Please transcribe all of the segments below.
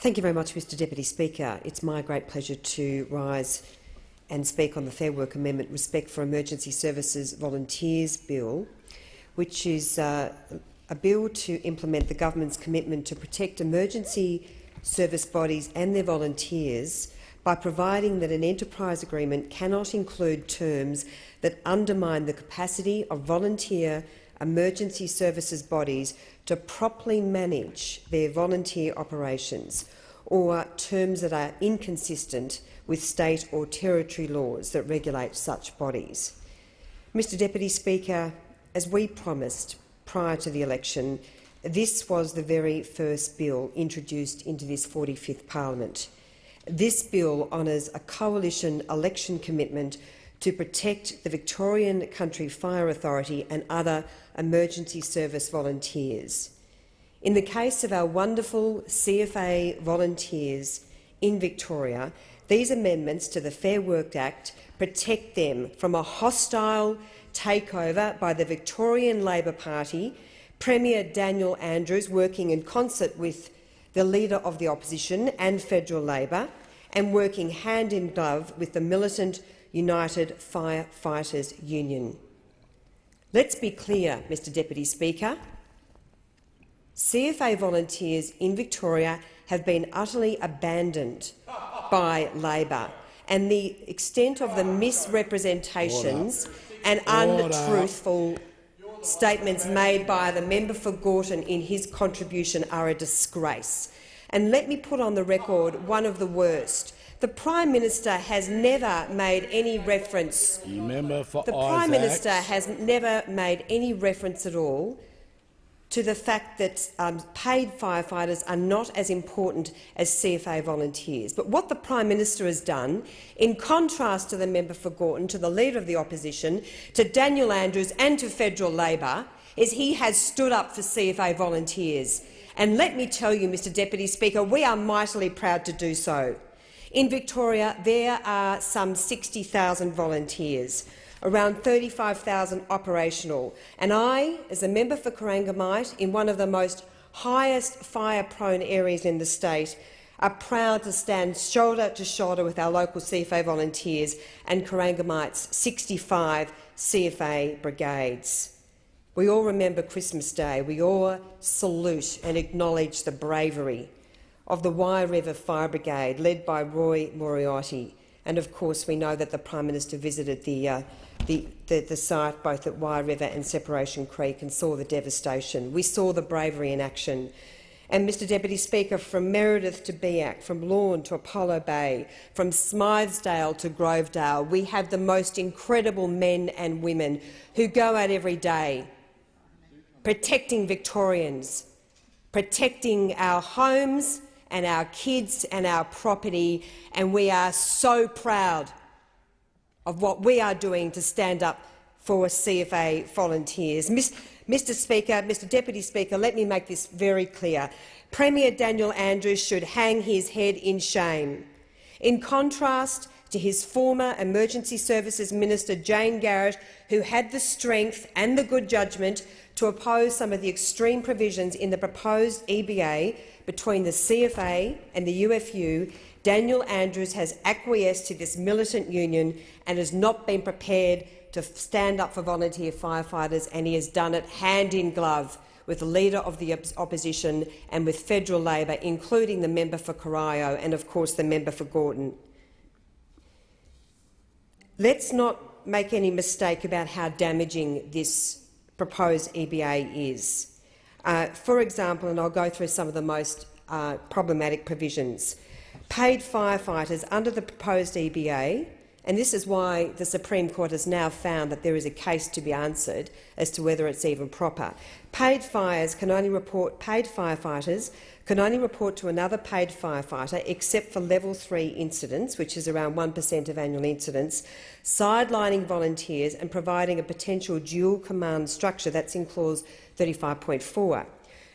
Thank you very much, Mr Deputy Speaker. It's my great pleasure to rise and speak on the Fair Work Amendment Respect for Emergency Services Volunteers Bill, which is a bill to implement the government's commitment to protect emergency service bodies and their volunteers by providing that an enterprise agreement cannot include terms that undermine the capacity of volunteer emergency services bodies to properly manage their volunteer operations, or terms that are inconsistent with state or territory laws that regulate such bodies. Mr Deputy Speaker, as we promised prior to the election, this was the very first bill introduced into this 45th Parliament. This bill honours a coalition election commitment to protect the Victorian Country Fire Authority and other emergency service volunteers. In the case of our wonderful CFA volunteers in Victoria, these amendments to the Fair Work Act protect them from a hostile takeover by the Victorian Labor Party, Premier Daniel Andrews working in concert with the Leader of the Opposition and Federal Labor, and working hand in glove with the militant United Firefighters Union. Let's be clear, Mr Deputy Speaker. CFA volunteers in Victoria have been utterly abandoned by Labor, and the extent of the misrepresentations and untruthful statements made by the member for Gorton in his contribution are a disgrace. And let me put on the record one of the worst. The Prime Minister has never made any reference. Prime Minister has never made any reference at all to the fact that paid firefighters are not as important as CFA volunteers. But what the Prime Minister has done, in contrast to the member for Gorton, to the Leader of the Opposition, to Daniel Andrews and to Federal Labor, is he has stood up for CFA volunteers. And let me tell you, Mr Deputy Speaker, we are mightily proud to do so. In Victoria, there are some 60,000 volunteers, around 35,000 operational, and I, as a member for Corangamite, in one of the most highest fire-prone areas in the state, are proud to stand shoulder to shoulder with our local CFA volunteers and Corangamite's 65 CFA brigades. We all remember Christmas Day. We all salute and acknowledge the bravery of the Wye River Fire Brigade, led by Roy Moriarty. And of course, we know that the Prime Minister visited the site both at Wye River and Separation Creek and saw the devastation. We saw the bravery in action. And, Mr Deputy Speaker, from Meredith to Biak, from Lorne to Apollo Bay, from Smythesdale to Grovedale, we have the most incredible men and women who go out every day protecting Victorians, protecting our homes and our kids and our property, and we are so proud of what we are doing to stand up for CFA volunteers. Mr Speaker, Mr Deputy Speaker, let me make this very clear. Premier Daniel Andrews should hang his head in shame. In contrast to his former Emergency Services Minister Jane Garrett, who had the strength and the good judgment to oppose some of the extreme provisions in the proposed EBA between the CFA and the UFU, Daniel Andrews has acquiesced to this militant union and has not been prepared to stand up for volunteer firefighters, and he has done it hand in glove with the Leader of the Opposition and with Federal Labor, including the member for Corio and, of course, the member for Gorton. Let's not make any mistake about how damaging this proposed EBA is. For example, and I'll go through some of the most problematic provisions, paid firefighters under the proposed EBA, and this is why the Supreme Court has now found that there is a case to be answered as to whether it's even proper. Paid firefighters can only report to another paid firefighter except for level 3 incidents, which is around 1% of annual incidents, sidelining volunteers and providing a potential dual command structure. That's in clause 35.4.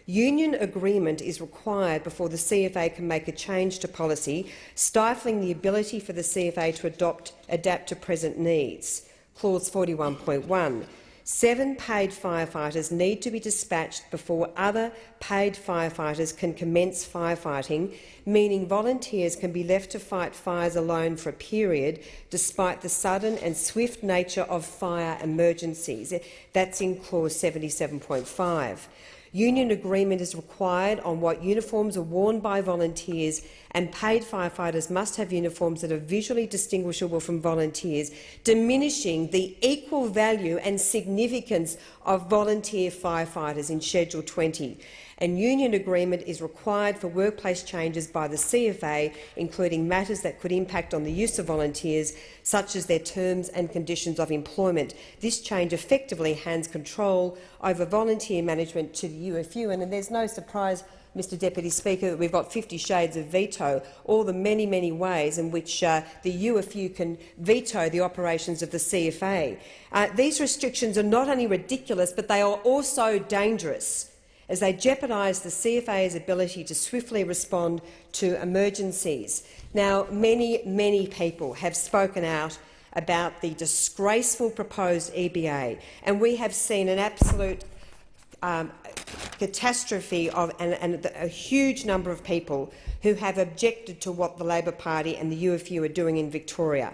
Union agreement is required before the CFA can make a change to policy, stifling the ability for the CFA to adapt to present needs. Clause 41.1. 7 paid firefighters need to be dispatched before other paid firefighters can commence firefighting, meaning volunteers can be left to fight fires alone for a period, despite the sudden and swift nature of fire emergencies. That's in clause 77.5. Union agreement is required on what uniforms are worn by volunteers, and paid firefighters must have uniforms that are visually distinguishable from volunteers, diminishing the equal value and significance of volunteer firefighters in Schedule 20. And union agreement is required for workplace changes by the CFA, including matters that could impact on the use of volunteers, such as their terms and conditions of employment. This change effectively hands control over volunteer management to the UFU, and there's no surprise, Mr Deputy Speaker, that we've got 50 shades of veto, all the many, many ways in which the UFU can veto the operations of the CFA. These restrictions are not only ridiculous, but they are also dangerous, as they jeopardise the CFA's ability to swiftly respond to emergencies. Now, many people have spoken out about the disgraceful proposed EBA, and we have seen an absolute catastrophe and a huge number of people who have objected to what the Labor Party and the UFU are doing in Victoria.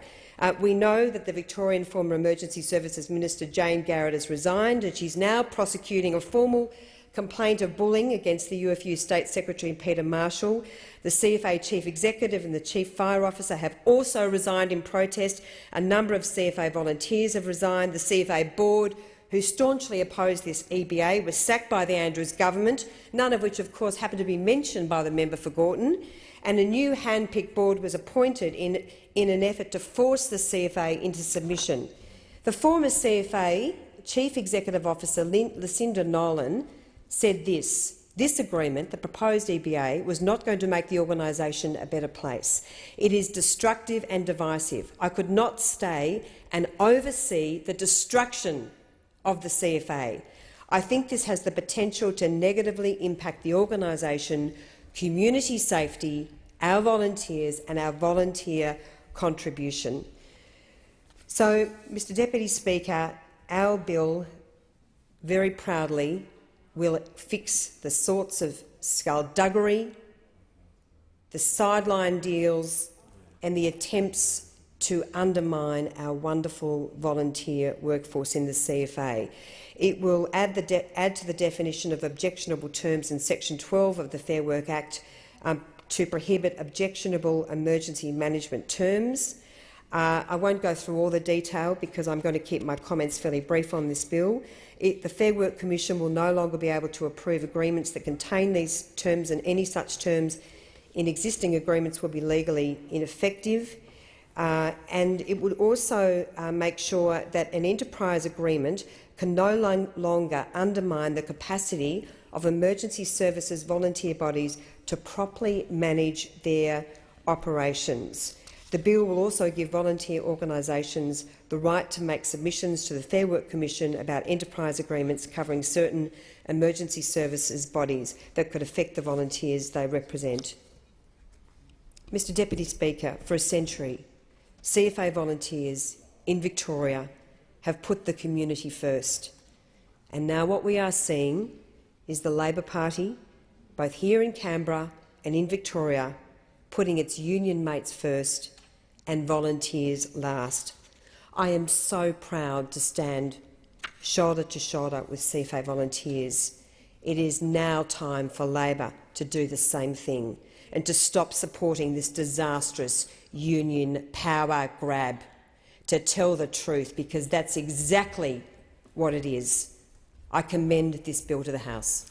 We know that the Victorian former Emergency Services Minister Jane Garrett has resigned, and she's now prosecuting a formal complaint of bullying against the UFU State Secretary Peter Marshall. The CFA Chief Executive and the Chief Fire Officer have also resigned in protest. A number of CFA volunteers have resigned. The CFA board, who staunchly opposed this EBA, was sacked by the Andrews government, none of which, of course, happened to be mentioned by the member for Gorton, and a new hand-picked board was appointed in an effort to force the CFA into submission. The former CFA Chief Executive Officer Lucinda Nolan said this agreement, the proposed EBA, was not going to make the organisation a better place. It is destructive and divisive. I could not stay and oversee the destruction of the CFA. I think this has the potential to negatively impact the organisation, community safety, our volunteers and our volunteer contribution. So, Mr Deputy Speaker, our bill very proudly will fix the sorts of skullduggery, the sideline deals and the attempts to undermine our wonderful volunteer workforce in the CFA. It will add to the definition of objectionable terms in Section 12 of the Fair Work Act to prohibit objectionable emergency management terms. I won't go through all the detail because I'm going to keep my comments fairly brief on this bill. The Fair Work Commission will no longer be able to approve agreements that contain these terms, and any such terms in existing agreements will be legally ineffective. And it would also make sure that an enterprise agreement can no longer undermine the capacity of emergency services volunteer bodies to properly manage their operations. The bill will also give volunteer organisations the right to make submissions to the Fair Work Commission about enterprise agreements covering certain emergency services bodies that could affect the volunteers they represent. Mr Deputy Speaker, for a century, CFA volunteers in Victoria have put the community first. And now what we are seeing is the Labor Party, both here in Canberra and in Victoria, putting its union mates first and volunteers last. I am so proud to stand shoulder to shoulder with CFA volunteers. It is now time for Labor to do the same thing and to stop supporting this disastrous union power grab, to tell the truth, because that's exactly what it is. I commend this bill to the House.